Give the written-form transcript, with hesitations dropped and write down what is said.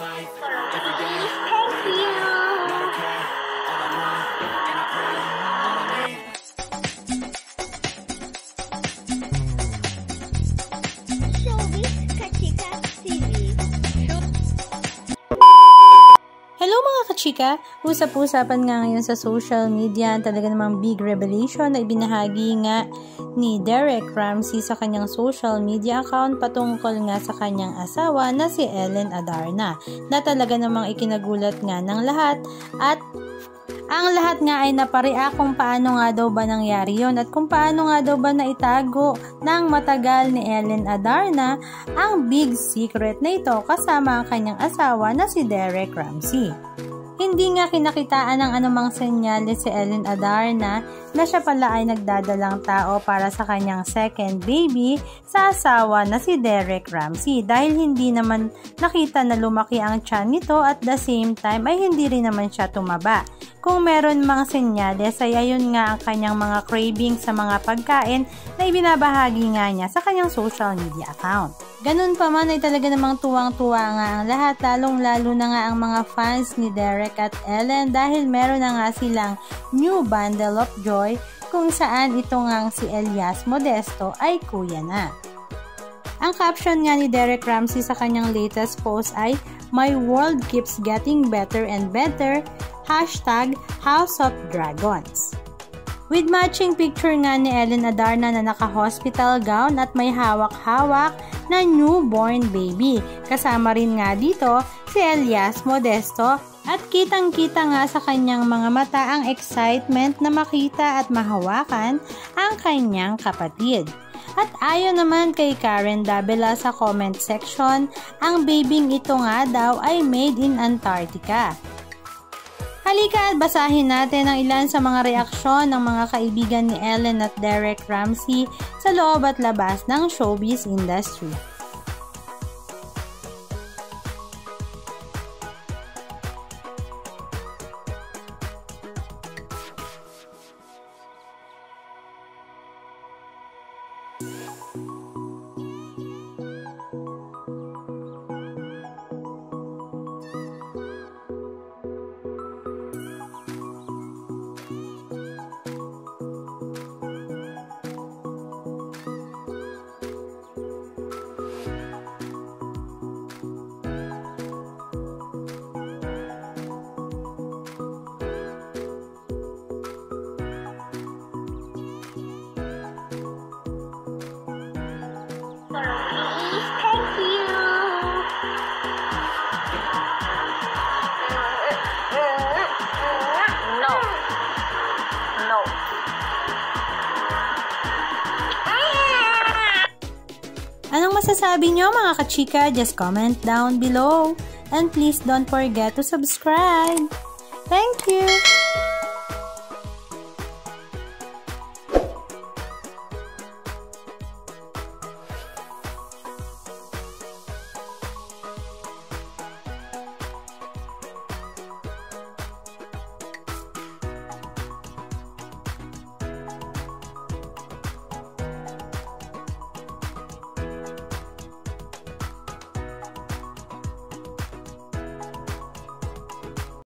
Hello mga kachika! Usap-usapan nga ngayon sa social media talaga namang big revelation na ibinahagi nga ni Derek Ramsey sa kanyang social media account patungkol nga sa kanyang asawa na si Ellen Adarna na talaga namang ikinagulat nga ng lahat at ang lahat nga ay napareact kung paano nga daw ba nangyari yon at kung paano nga daw ba naitago ng matagal ni Ellen Adarna ang big secret na ito kasama ang kanyang asawa na si Derek Ramsey. Hindi nga kinakitaan ng anumang senyales si Ellen Adarna na siya pala ay nagdadalang tao para sa kanyang second baby sa asawa na si Derek Ramsey dahil hindi naman nakita na lumaki ang tiyan nito at the same time ay hindi rin naman siya tumaba. Kung meron mga senyales ay ayun nga ang kanyang mga craving sa mga pagkain na ibinabahagi nga niya sa kanyang social media account. Ganun pa man ay talaga namang tuwang-tuwa nga ang lahat, lalong-lalo na nga ang mga fans ni Derek at Ellen dahil meron na nga silang new bundle of joy kung saan ito ngang si Elias Modesto ay kuya na. Ang caption nga ni Derek Ramsey sa kanyang latest post ay "My world keeps getting better and better, #House of Dragons". With matching picture nga ni Ellen Adarna na naka-hospital gown at may hawak-hawak na newborn baby. Kasama rin nga dito si Elias Modesto at kitang-kita nga sa kanyang mga mata ang excitement na makita at mahawakan ang kanyang kapatid. At ayon naman kay Karen Davila sa comment section, ang babing ito nga daw ay made in Antarctica. Halika at basahin natin ang ilan sa mga reaksyon ng mga kaibigan ni Ellen at Derek Ramsey sa loob at labas ng showbiz industry. Anong masasabi nyo mga kachika? Just comment down below. And please don't forget to subscribe. Thank you!